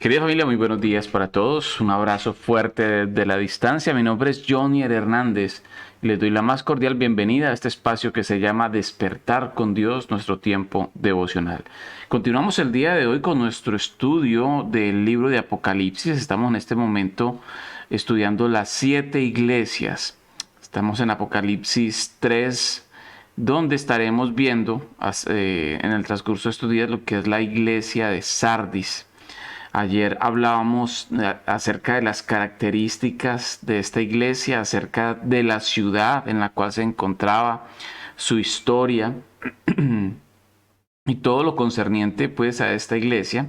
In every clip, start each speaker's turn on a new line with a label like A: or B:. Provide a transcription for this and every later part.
A: Querida familia, muy buenos días para todos. Un abrazo fuerte desde la distancia. Mi nombre es Jonier Hernández. Les doy la más cordial bienvenida a este espacio que se llama Despertar con Dios, nuestro tiempo devocional. Continuamos el día de hoy con nuestro estudio del libro de Apocalipsis. Estamos en este momento estudiando las 7 iglesias. Estamos en Apocalipsis 3, donde estaremos viendo en el transcurso de estos días lo que es la iglesia de Sardis. Ayer hablábamos acerca de las características de esta iglesia, acerca de la ciudad en la cual se encontraba, su historia y todo lo concerniente pues a esta iglesia,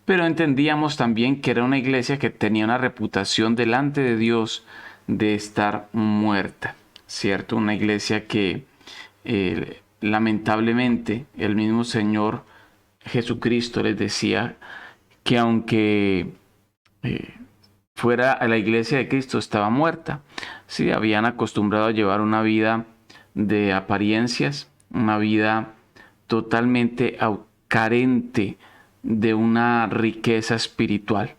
A: pero entendíamos también que era una iglesia que tenía una reputación delante de Dios de estar muerta, ¿cierto? Una iglesia que lamentablemente el mismo Señor Jesucristo les decía que aunque fuera a la iglesia de Cristo estaba muerta, sí, habían acostumbrado a llevar una vida de apariencias, una vida totalmente carente de una riqueza espiritual.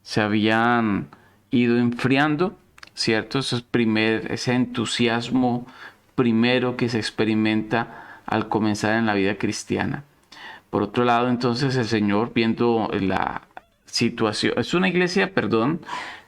A: Se habían ido enfriando, ¿cierto? Ese entusiasmo primero que se experimenta al comenzar en la vida cristiana. Por otro lado, entonces el Señor, viendo la situación, es una iglesia, perdón,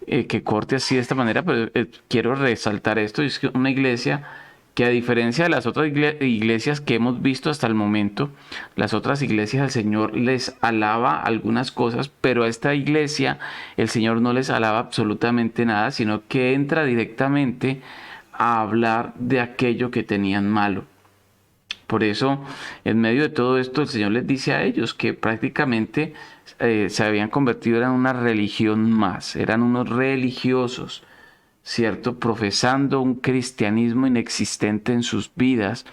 A: que corte así de esta manera, pero quiero resaltar esto, es que una iglesia que a diferencia de las otras iglesias que hemos visto hasta el momento, las otras iglesias el Señor les alaba algunas cosas, pero a esta iglesia el Señor no les alaba absolutamente nada, sino que entra directamente a hablar de aquello que tenían malo. Por eso, en medio de todo esto, el Señor les dice a ellos que prácticamente se habían convertido en una religión más, eran unos religiosos, ¿cierto? Profesando un cristianismo inexistente en sus vidas.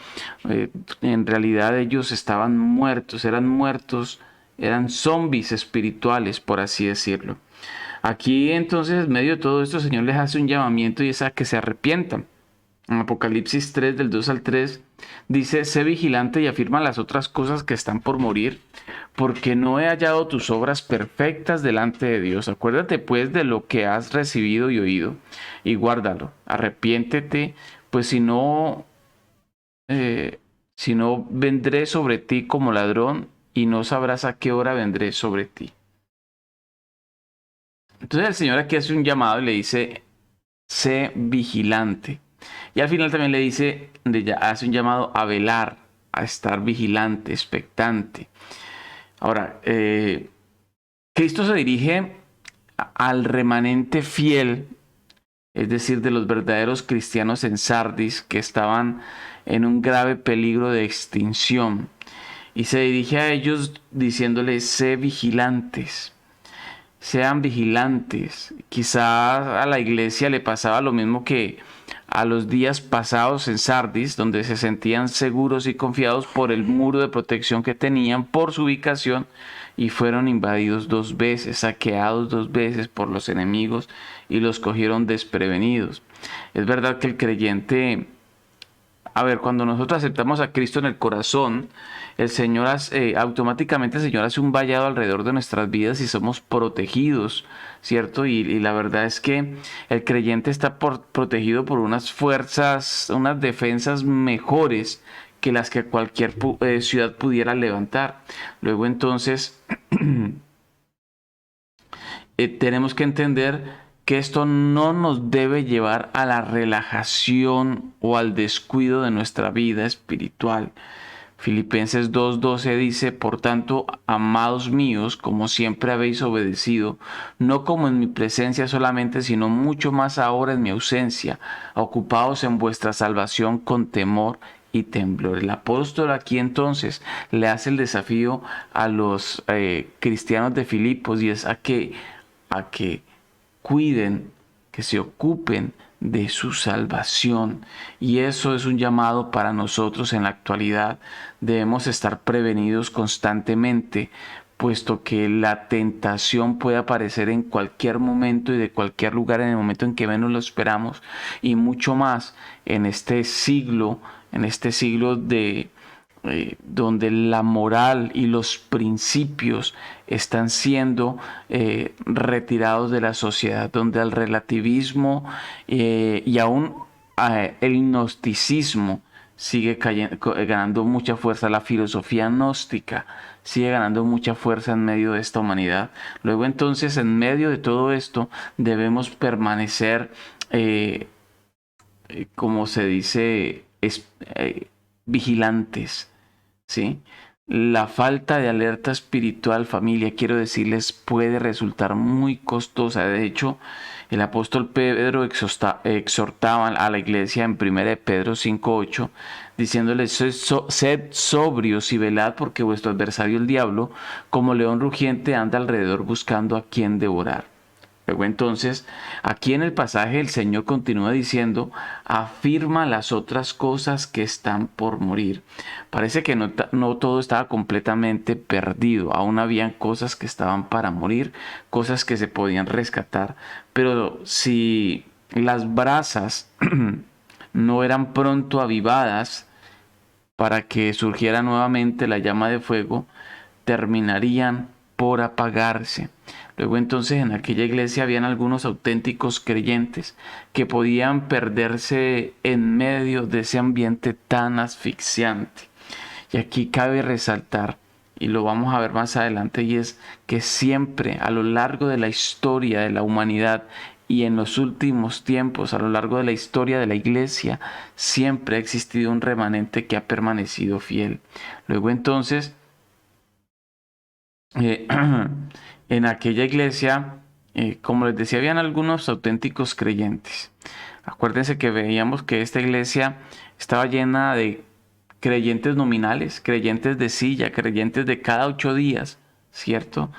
A: En realidad ellos estaban muertos, eran zombies espirituales, por así decirlo. Aquí entonces, en medio de todo esto, el Señor les hace un llamamiento y es a que se arrepientan. En Apocalipsis 3, del 2 al 3, dice, sé vigilante y afirma las otras cosas que están por morir, porque no he hallado tus obras perfectas delante de Dios. Acuérdate pues de lo que has recibido y oído, y guárdalo. Arrepiéntete, pues eh, si no vendré sobre ti como ladrón, y no sabrás a qué hora vendré sobre ti. Entonces el Señor aquí hace un llamado y le dice, sé vigilante. Y al final también le dice, hace un llamado a velar, a estar vigilante, expectante. Ahora, Cristo se dirige al remanente fiel, es decir, de los verdaderos cristianos en Sardis, que estaban en un grave peligro de extinción. Y se dirige a ellos diciéndoles, sé vigilantes. Sean vigilantes. Quizás a la iglesia le pasaba lo mismo que a los días pasados en Sardis, donde se sentían seguros y confiados por el muro de protección que tenían, por su ubicación, y fueron invadidos 2 veces, saqueados 2 veces por los enemigos y los cogieron desprevenidos. Es verdad que el creyente, cuando nosotros aceptamos a Cristo en el corazón, el Señor automáticamente el Señor hace un vallado alrededor de nuestras vidas y somos protegidos, ¿cierto? Y la verdad es que el creyente está protegido por unas fuerzas, unas defensas mejores que las que cualquier ciudad pudiera levantar. Luego entonces tenemos que entender que esto no nos debe llevar a la relajación o al descuido de nuestra vida espiritual. Filipenses 2:12 dice, por tanto, amados míos, como siempre habéis obedecido, no como en mi presencia solamente, sino mucho más ahora en mi ausencia, ocupaos en vuestra salvación con temor y temblor. El apóstol aquí entonces le hace el desafío a los cristianos de Filipos y es a que cuiden, que se ocupen de su salvación. Y eso es un llamado para nosotros en la actualidad. Debemos estar prevenidos constantemente, puesto que la tentación puede aparecer en cualquier momento y de cualquier lugar en el momento en que menos lo esperamos, y mucho más en este siglo donde la moral y los principios están siendo retirados de la sociedad, donde el relativismo y aún el gnosticismo sigue ganando mucha fuerza, la filosofía gnóstica sigue ganando mucha fuerza en medio de esta humanidad. Luego entonces, en medio de todo esto, debemos permanecer, como se dice, vigilantes, ¿sí? La falta de alerta espiritual, familia, quiero decirles, puede resultar muy costosa. De hecho, el apóstol Pedro exhortaba a la iglesia en 1 Pedro 5:8, diciéndoles: sed sobrios y velad, porque vuestro adversario el diablo, como león rugiente, anda alrededor buscando a quien devorar. Luego entonces, aquí en el pasaje el Señor continúa diciendo: afirma las otras cosas que están por morir. Parece que no todo estaba completamente perdido, aún habían cosas que estaban para morir, cosas que se podían rescatar, pero si las brasas no eran pronto avivadas para que surgiera nuevamente la llama de fuego, terminarían por apagarse. Luego entonces en aquella iglesia habían algunos auténticos creyentes que podían perderse en medio de ese ambiente tan asfixiante. Y aquí cabe resaltar, y lo vamos a ver más adelante, y es que siempre a lo largo de la historia de la humanidad y en los últimos tiempos, a lo largo de la historia de la iglesia, siempre ha existido un remanente que ha permanecido fiel. Luego entonces, eh, en aquella iglesia, como les decía, habían algunos auténticos creyentes. Acuérdense que veíamos que esta iglesia estaba llena de creyentes nominales, creyentes de silla, creyentes de cada 8 días, ¿cierto?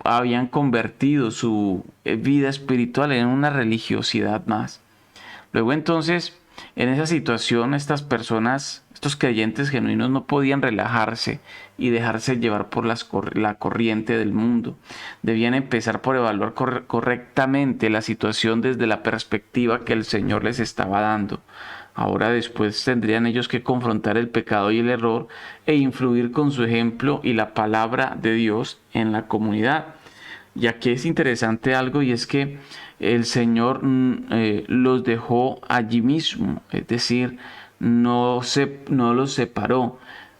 A: Habían convertido su vida espiritual en una religiosidad más. Luego entonces, en esa situación, estas personas, estos creyentes genuinos no podían relajarse y dejarse llevar por la corriente del mundo. Debían empezar por evaluar correctamente la situación desde la perspectiva que el Señor les estaba dando. Ahora después tendrían ellos que confrontar el pecado y el error e influir con su ejemplo y la palabra de Dios en la comunidad. Y aquí es interesante algo, y es que el Señor los dejó allí mismo, es decir, no los separó.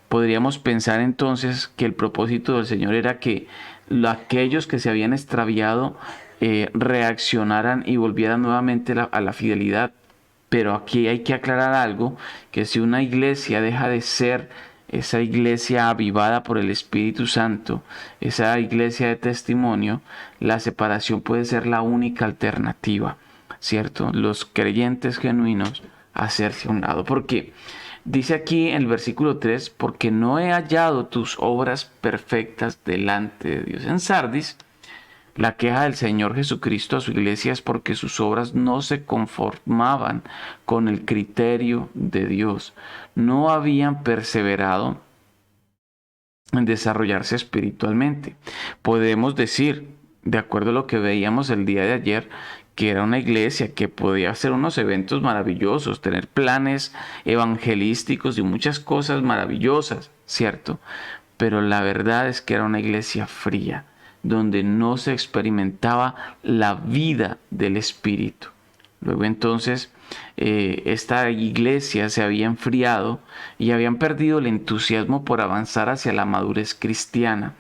A: Podríamos pensar entonces que el propósito del Señor era que aquellos que se habían extraviado reaccionaran y volvieran nuevamente a la fidelidad. Pero aquí hay que aclarar algo, que si una iglesia deja de ser esa iglesia avivada por el Espíritu Santo, esa iglesia de testimonio, la separación puede ser la única alternativa, ¿cierto? Los creyentes genuinos hacerse a un lado. Porque dice aquí en el versículo 3, porque no he hallado tus obras perfectas delante de Dios. En Sardis, la queja del Señor Jesucristo a su iglesia es porque sus obras no se conformaban con el criterio de Dios. No habían perseverado en desarrollarse espiritualmente. Podemos decir, de acuerdo a lo que veíamos el día de ayer, que era una iglesia que podía hacer unos eventos maravillosos, tener planes evangelísticos y muchas cosas maravillosas, ¿cierto? Pero la verdad es que era una iglesia fría, donde no se experimentaba la vida del Espíritu. Luego entonces esta iglesia se había enfriado y habían perdido el entusiasmo por avanzar hacia la madurez cristiana.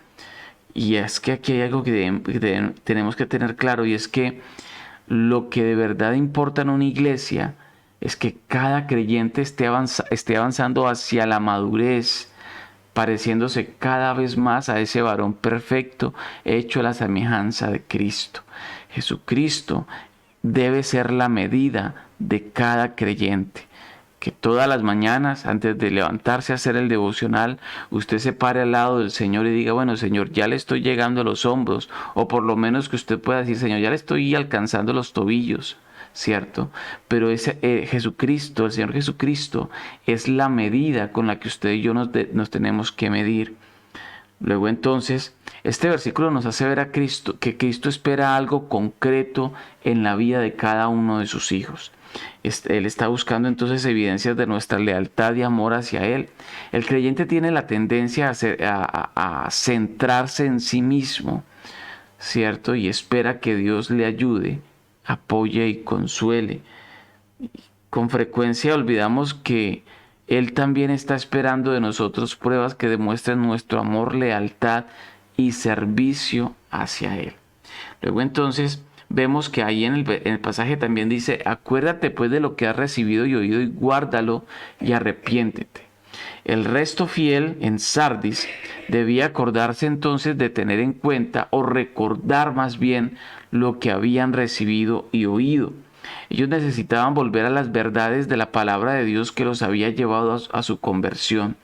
A: Y es que aquí hay algo que tenemos que tener claro, y es que lo que de verdad importa en una iglesia es que cada creyente esté avanzando hacia la madurez, pareciéndose cada vez más a ese varón perfecto, hecho a la semejanza de Cristo. Jesucristo debe ser la medida de cada creyente. Que todas las mañanas, antes de levantarse a hacer el devocional, usted se pare al lado del Señor y diga: bueno, Señor, ya le estoy llegando a los hombros. O por lo menos que usted pueda decir: Señor, ya le estoy alcanzando los tobillos, ¿cierto? Pero ese Jesucristo, el Señor Jesucristo, es la medida con la que usted y yo nos tenemos que medir. Luego entonces, Este versículo nos hace ver a Cristo, que Cristo espera algo concreto en la vida de cada uno de sus hijos. Él está buscando entonces evidencias de nuestra lealtad y amor hacia Él. El creyente tiene la tendencia a centrarse en sí mismo, ¿cierto? Y espera que Dios le ayude, apoye y consuele. Con frecuencia olvidamos que Él también está esperando de nosotros pruebas que demuestren nuestro amor, lealtad y servicio hacia Él. Luego entonces vemos que ahí en el pasaje también dice, acuérdate pues de lo que has recibido y oído y guárdalo y arrepiéntete. El resto fiel en Sardis debía acordarse entonces de tener en cuenta o recordar más bien lo que habían recibido y oído. Ellos necesitaban volver a las verdades de la palabra de Dios que los había llevado a su conversión.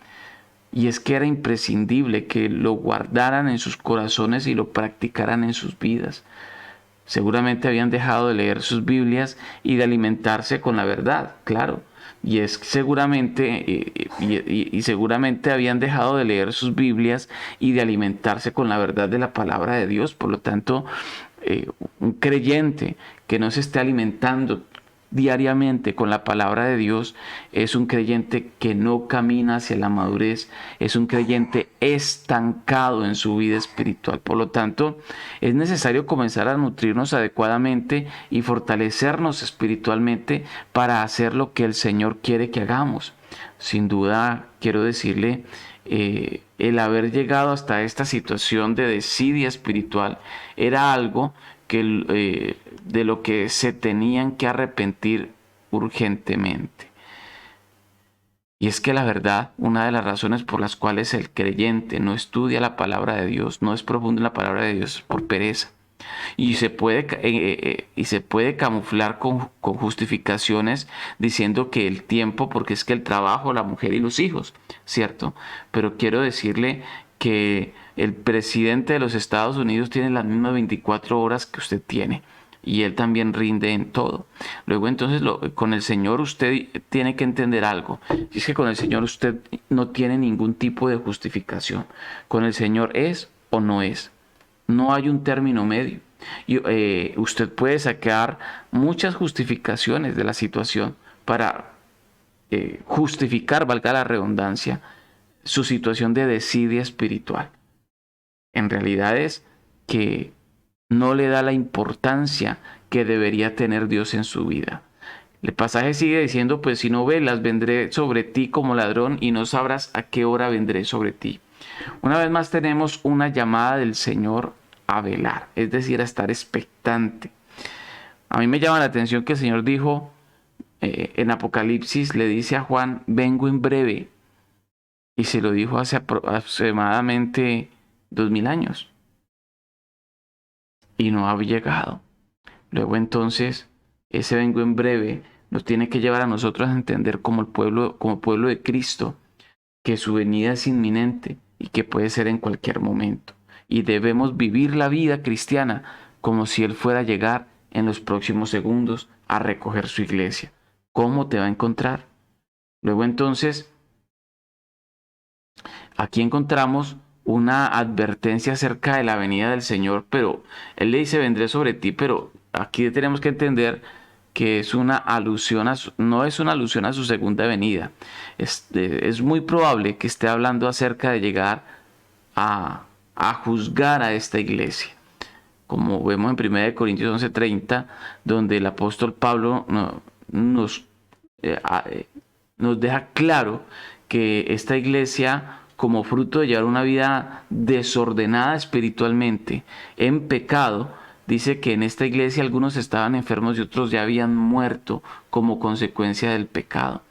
A: Y es que era imprescindible que lo guardaran en sus corazones y lo practicaran en sus vidas. Seguramente habían dejado de leer sus Biblias y de alimentarse con la verdad, claro. Y es seguramente, seguramente habían dejado de leer sus Biblias y de alimentarse con la verdad de la palabra de Dios. Por lo tanto, un creyente que no se esté alimentando diariamente con la palabra de Dios es un creyente que no camina hacia la madurez, es un creyente estancado en su vida espiritual. Por lo tanto, es necesario comenzar a nutrirnos adecuadamente y fortalecernos espiritualmente para hacer lo que el Señor quiere que hagamos. Sin duda, quiero decirle, el haber llegado hasta esta situación de desidia espiritual era algo de lo que se tenían que arrepentir urgentemente. Y es que la verdad, una de las razones por las cuales el creyente no estudia la palabra de Dios, no es profundo en la palabra de Dios, es por pereza. Y se puede camuflar con justificaciones diciendo que el tiempo, porque es que el trabajo, la mujer y los hijos, ¿cierto? Pero quiero decirle que el presidente de los Estados Unidos tiene las mismas 24 horas que usted tiene. Y Él también rinde en todo. Luego entonces con el Señor usted tiene que entender algo. Y es que con el Señor usted no tiene ningún tipo de justificación. Con el Señor es o no es. No hay un término medio. Y, usted puede sacar muchas justificaciones de la situación para justificar, valga la redundancia, su situación de desidia espiritual. En realidad es que no le da la importancia que debería tener Dios en su vida. El pasaje sigue diciendo, pues si no velas, vendré sobre ti como ladrón y no sabrás a qué hora vendré sobre ti. Una vez más tenemos una llamada del Señor a velar, es decir, a estar expectante. A mí me llama la atención que el Señor dijo en Apocalipsis, le dice a Juan, vengo en breve. Y se lo dijo hace aproximadamente 2000 años. Y no ha llegado. Luego entonces, ese vengo en breve nos tiene que llevar a nosotros a entender como pueblo de Cristo, que su venida es inminente y que puede ser en cualquier momento. Y debemos vivir la vida cristiana como si Él fuera a llegar en los próximos segundos a recoger su iglesia. ¿Cómo te va a encontrar? Luego entonces, aquí encontramos una advertencia acerca de la venida del Señor, pero Él le dice, vendré sobre ti, pero aquí tenemos que entender que es una alusión no es una alusión a su segunda venida. Es muy probable que esté hablando acerca de llegar a juzgar a esta iglesia. Como vemos en 1 Corintios 11:30, donde el apóstol Pablo nos, nos deja claro que esta iglesia, como fruto de llevar una vida desordenada espiritualmente, en pecado, dice que en esta iglesia algunos estaban enfermos y otros ya habían muerto como consecuencia del pecado.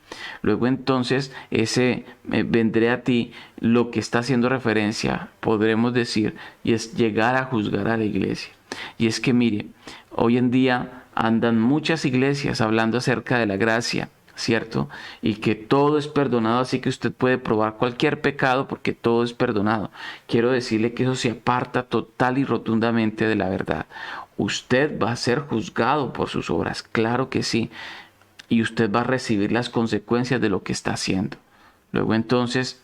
A: Luego entonces ese vendré a ti, lo que está haciendo referencia, podremos decir, y es llegar a juzgar a la iglesia. Y es que mire, hoy en día andan muchas iglesias hablando acerca de la gracia, ¿cierto? Y que todo es perdonado, así que usted puede probar cualquier pecado porque todo es perdonado. Quiero decirle que eso se aparta total y rotundamente de la verdad. Usted va a ser juzgado por sus obras, claro que sí, y usted va a recibir las consecuencias de lo que está haciendo. Luego entonces,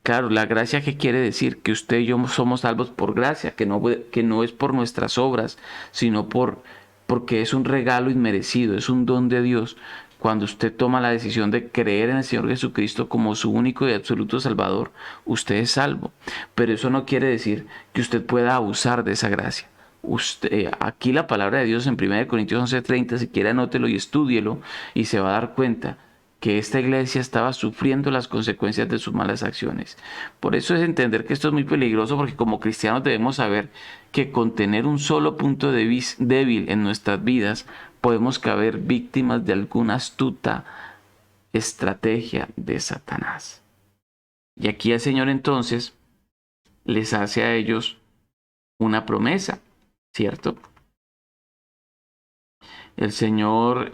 A: Claro, la gracia, ¿qué quiere decir? Que usted y yo somos salvos por gracia, que no es por nuestras obras, sino porque es un regalo inmerecido, es un don de Dios. Cuando usted toma la decisión de creer en el Señor Jesucristo como su único y absoluto Salvador, usted es salvo. Pero eso no quiere decir que usted pueda abusar de esa gracia. Aquí la palabra de Dios en 1 Corintios 11:30, si quiere anótelo y estúdielo y se va a dar cuenta que esta iglesia estaba sufriendo las consecuencias de sus malas acciones. Por eso es entender que esto es muy peligroso, porque como cristianos debemos saber que con tener un solo punto de débil en nuestras vidas podemos caer víctimas de alguna astuta estrategia de Satanás. Y aquí el Señor entonces les hace a ellos una promesa, ¿cierto? El Señor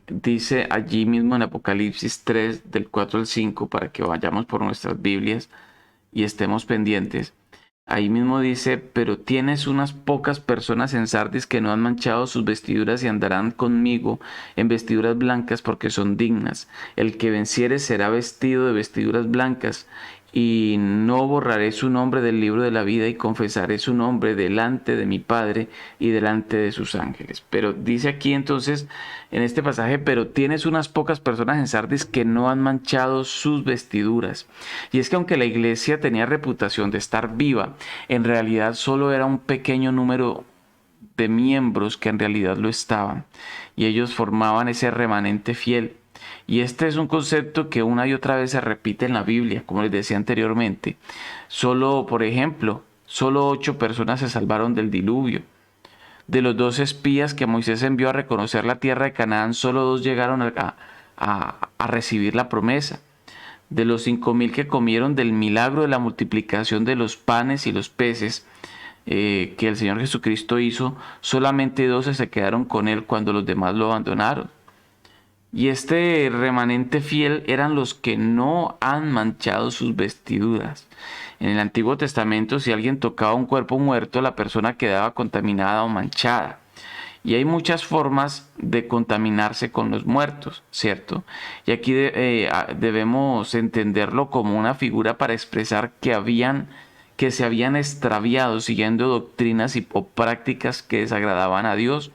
A: dice allí mismo en Apocalipsis 3, del 4 al 5, para que vayamos por nuestras Biblias y estemos pendientes. Ahí mismo dice, pero tienes unas pocas personas en Sardis que no han manchado sus vestiduras y andarán conmigo en vestiduras blancas porque son dignas. El que venciere será vestido de vestiduras blancas y no borraré su nombre del libro de la vida y confesaré su nombre delante de mi Padre y delante de sus ángeles. Pero dice aquí entonces en este pasaje, pero tienes unas pocas personas en Sardis que no han manchado sus vestiduras. Y es que aunque la iglesia tenía reputación de estar viva, en realidad solo era un pequeño número de miembros que en realidad lo estaban. Y ellos formaban ese remanente fiel. Y este es un concepto que una y otra vez se repite en la Biblia, como les decía anteriormente. Solo, por ejemplo, solo 8 personas se salvaron del diluvio. De los 2 espías que Moisés envió a reconocer la tierra de Canaán, solo 2 llegaron a recibir la promesa. De los 5,000 que comieron del milagro de la multiplicación de los panes y los peces que el Señor Jesucristo hizo, solamente 12 se quedaron con él cuando los demás lo abandonaron. Y este remanente fiel eran los que no han manchado sus vestiduras. En el Antiguo Testamento, si alguien tocaba un cuerpo muerto, la persona quedaba contaminada o manchada. Y hay muchas formas de contaminarse con los muertos, ¿cierto? Y aquí debemos entenderlo como una figura para expresar que se habían extraviado siguiendo doctrinas o prácticas que desagradaban a Dios.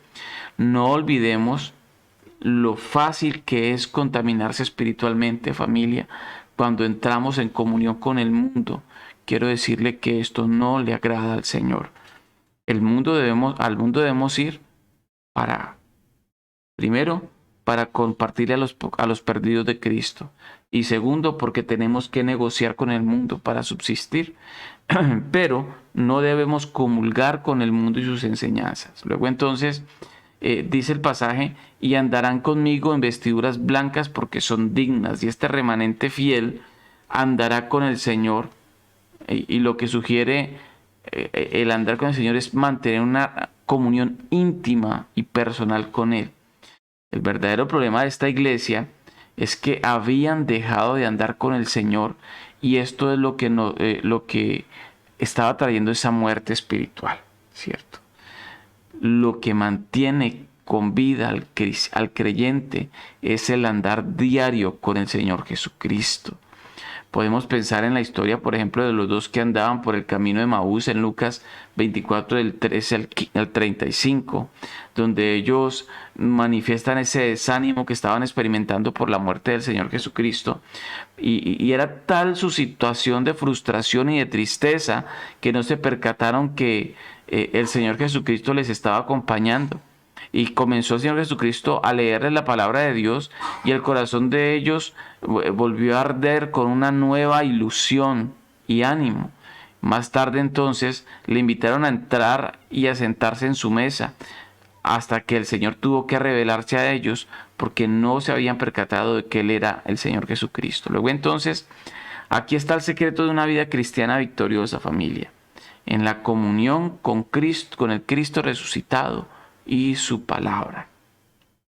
A: No olvidemos lo fácil que es contaminarse espiritualmente, familia, cuando entramos en comunión con el mundo. Quiero decirle que esto no le agrada al Señor. Al mundo debemos ir para, primero, para compartir a los perdidos de Cristo. Y segundo, porque tenemos que negociar con el mundo para subsistir. Pero no debemos comulgar con el mundo y sus enseñanzas. Luego entonces dice el pasaje, y andarán conmigo en vestiduras blancas porque son dignas. Y este remanente fiel andará con el Señor. Y lo que sugiere el andar con el Señor es mantener una comunión íntima y personal con Él. El verdadero problema de esta iglesia es que habían dejado de andar con el Señor, y esto es lo que estaba trayendo esa muerte espiritual, ¿cierto? Lo que mantiene con vida al creyente es el andar diario con el Señor Jesucristo. Podemos pensar en la historia, por ejemplo, de los 2 que andaban por el camino de Maús en Lucas 24, del 13 al 35, donde ellos manifiestan ese desánimo que estaban experimentando por la muerte del Señor Jesucristo. Y era tal su situación de frustración y de tristeza que no se percataron que el Señor Jesucristo les estaba acompañando. Y comenzó el Señor Jesucristo a leerles la palabra de Dios, y el corazón de ellos volvió a arder con una nueva ilusión y ánimo. Más tarde entonces le invitaron a entrar y a sentarse en su mesa, hasta que el Señor tuvo que revelarse a ellos porque no se habían percatado de que Él era el Señor Jesucristo. Luego entonces, aquí está el secreto de una vida cristiana victoriosa, familia. En la comunión con Cristo, con el Cristo resucitado y su palabra.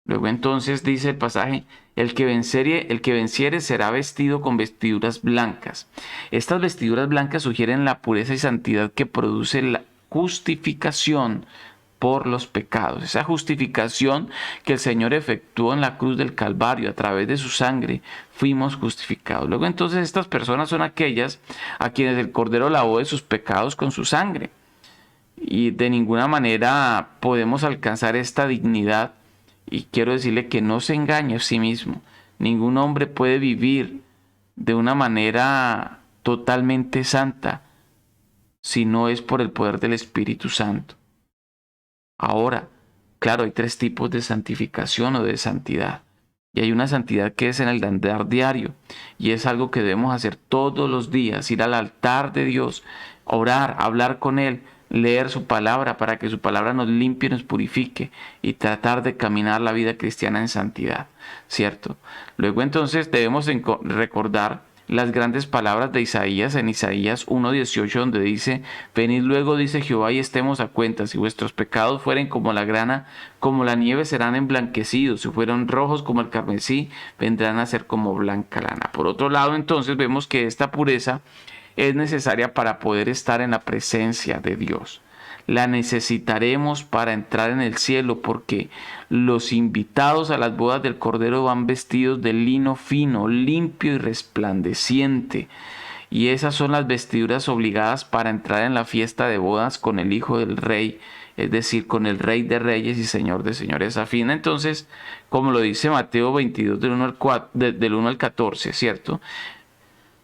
A: Luego entonces dice el pasaje, el que venciere será vestido con vestiduras blancas. Estas vestiduras blancas sugieren la pureza y santidad que produce la justificación por los pecados. Esa justificación que el Señor efectuó en la cruz del Calvario a través de su sangre, fuimos justificados. Luego entonces estas personas son aquellas a quienes el Cordero lavó de sus pecados con su sangre. Y de ninguna manera podemos alcanzar esta dignidad. Y quiero decirle que no se engañe a sí mismo. Ningún hombre puede vivir de una manera totalmente santa si no es por el poder del Espíritu Santo. Ahora, claro, hay tres tipos de santificación o de santidad. Y hay una santidad que es en el andar diario. Y es algo que debemos hacer todos los días. Ir al altar de Dios, orar, hablar con Él, leer su palabra para que su palabra nos limpie y nos purifique. Y tratar de caminar la vida cristiana en santidad. ¿Cierto? Luego entonces debemos recordar las grandes palabras de Isaías en Isaías 1:18, donde dice: venid luego, dice Jehová, y estemos a cuenta. Si vuestros pecados fueren como la grana, como la nieve, serán emblanquecidos. Si fueron rojos como el carmesí, vendrán a ser como blanca lana. Por otro lado, entonces vemos que esta pureza es necesaria para poder estar en la presencia de Dios. La necesitaremos para entrar en el cielo, porque los invitados a las bodas del Cordero van vestidos de lino fino, limpio y resplandeciente. Y esas son las vestiduras obligadas para entrar en la fiesta de bodas con el Hijo del Rey, es decir, con el Rey de Reyes y Señor de Señores. Afina entonces, como lo dice Mateo 22 del 1 al 14, ¿cierto?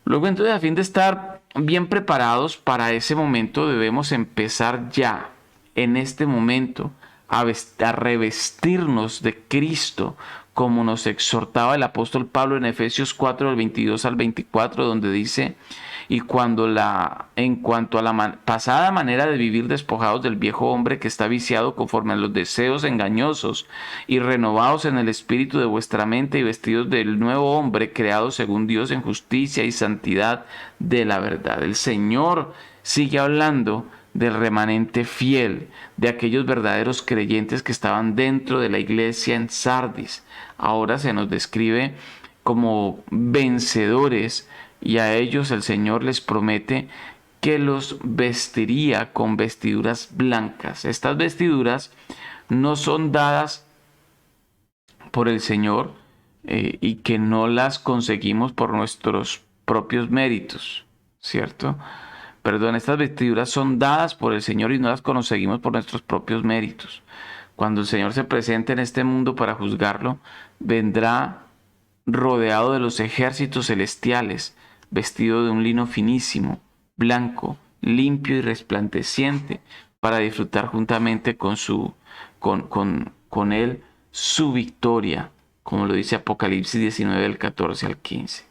A: Luego entonces, a fin de estar bien preparados para ese momento, debemos empezar ya, en este momento, a revestirnos de Cristo, como nos exhortaba el apóstol Pablo en Efesios 4, del 22 al 24, donde dice: y en cuanto a la pasada manera de vivir, despojados del viejo hombre que está viciado conforme a los deseos engañosos, y renovados en el espíritu de vuestra mente, y vestidos del nuevo hombre creado según Dios en justicia y santidad de la verdad. El Señor sigue hablando del remanente fiel, de aquellos verdaderos creyentes que estaban dentro de la iglesia en Sardis. Ahora se nos describe como vencedores, y a ellos el Señor les promete que los vestiría con vestiduras blancas. Estas vestiduras no son dadas por el Señor y que no las conseguimos por nuestros propios méritos, ¿cierto? Perdón, estas vestiduras son dadas por el Señor y no las conseguimos por nuestros propios méritos. Cuando el Señor se presente en este mundo para juzgarlo, vendrá rodeado de los ejércitos celestiales, vestido de un lino finísimo, blanco, limpio y resplandeciente, para disfrutar juntamente con él su victoria, como lo dice Apocalipsis 19, del 14 al 15.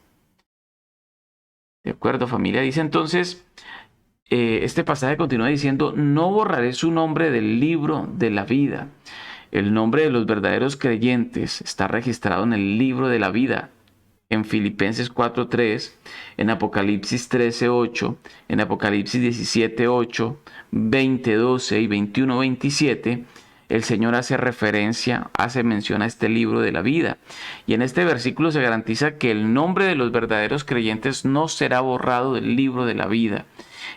A: ¿De acuerdo, familia? Dice entonces, este pasaje continúa diciendo: no borraré su nombre del libro de la vida. El nombre de los verdaderos creyentes está registrado en el libro de la vida, en Filipenses 4:3, en Apocalipsis 13:8, en Apocalipsis 17:8, 20:12 y 21:27. El Señor hace mención a este libro de la vida. Y en este versículo se garantiza que el nombre de los verdaderos creyentes no será borrado del libro de la vida.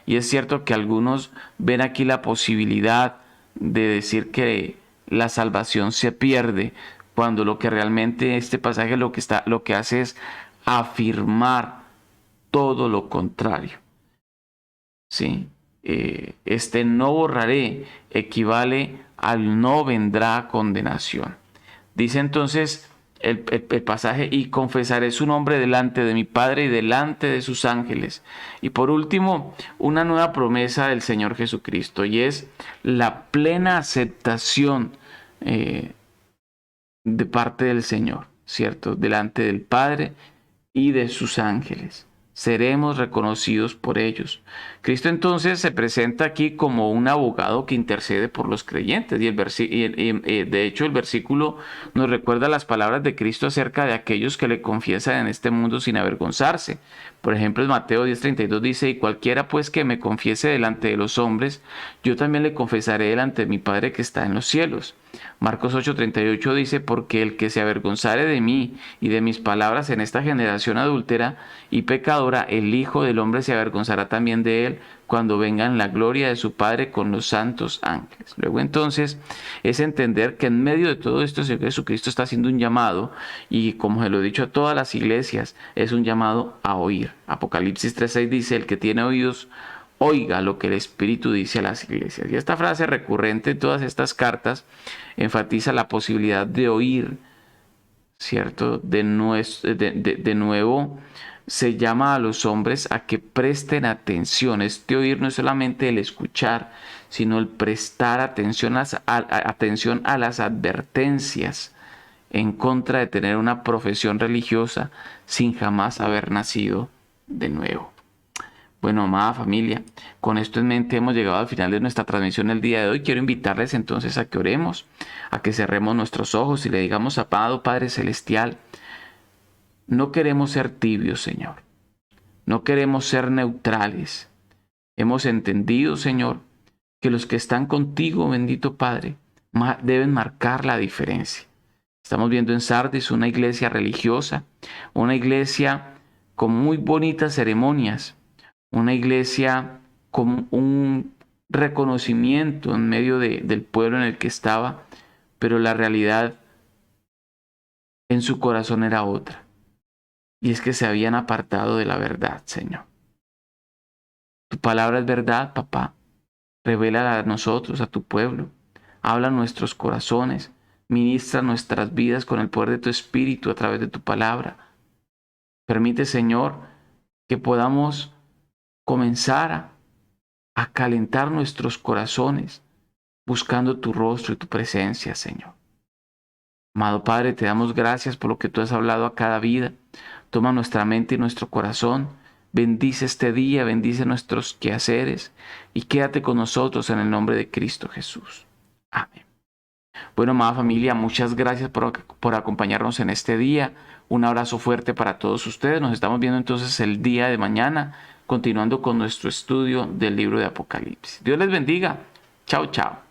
A: Y es cierto que algunos ven aquí la posibilidad de decir que la salvación se pierde, cuando lo que realmente este pasaje lo que hace es afirmar todo lo contrario. ¿Sí? Este no borraré equivale al no vendrá condenación. Dice entonces el pasaje: y confesaré su nombre delante de mi Padre y delante de sus ángeles. Y por último, una nueva promesa del Señor Jesucristo, y es la plena aceptación de parte del Señor, ¿cierto? Delante del Padre y de sus ángeles. Seremos reconocidos por ellos. Cristo entonces se presenta aquí como un abogado que intercede por los creyentes. Y de hecho el versículo nos recuerda las palabras de Cristo acerca de aquellos que le confiesan en este mundo sin avergonzarse. Por ejemplo, en Mateo 10:32 dice: y cualquiera pues que me confiese delante de los hombres, yo también le confesaré delante de mi Padre que está en los cielos. Marcos 8:38 dice, porque el que se avergonzare de mí y de mis palabras en esta generación adúltera y pecadora, el Hijo del Hombre se avergonzará también de él cuando venga en la gloria de su Padre con los santos ángeles. Luego entonces es entender que en medio de todo esto el Señor Jesucristo está haciendo un llamado, y como se lo he dicho a todas las iglesias, es un llamado a oír. Apocalipsis 3:6 dice, el que tiene oídos, oiga lo que el Espíritu dice a las iglesias. Y esta frase recurrente en todas estas cartas enfatiza la posibilidad de oír, ¿cierto? De nuevo se llama a los hombres a que presten atención. Este oír no es solamente el escuchar, sino el prestar atención a las advertencias en contra de tener una profesión religiosa sin jamás haber nacido de nuevo. Bueno, amada familia, con esto en mente hemos llegado al final de nuestra transmisión el día de hoy. Quiero invitarles entonces a que oremos, a que cerremos nuestros ojos y le digamos, amado Padre Celestial, no queremos ser tibios, Señor. No queremos ser neutrales. Hemos entendido, Señor, que los que están contigo, bendito Padre, deben marcar la diferencia. Estamos viendo en Sardis una iglesia religiosa, una iglesia con muy bonitas ceremonias, una iglesia con un reconocimiento en medio del pueblo en el que estaba, pero la realidad en su corazón era otra. Y es que se habían apartado de la verdad, Señor. Tu palabra es verdad, papá. Revélala a nosotros, a tu pueblo. Habla a nuestros corazones. Ministra nuestras vidas con el poder de tu Espíritu a través de tu palabra. Permite, Señor, que podamos comenzar a calentar nuestros corazones buscando tu rostro y tu presencia, Señor. Amado Padre, te damos gracias por lo que tú has hablado a cada vida. Toma nuestra mente y nuestro corazón. Bendice este día, bendice nuestros quehaceres y quédate con nosotros en el nombre de Cristo Jesús. Amén. Bueno, amada familia, muchas gracias por acompañarnos en este día. Un abrazo fuerte para todos ustedes. Nos estamos viendo entonces el día de mañana, continuando con nuestro estudio del libro de Apocalipsis. Dios les bendiga. Chao, chao.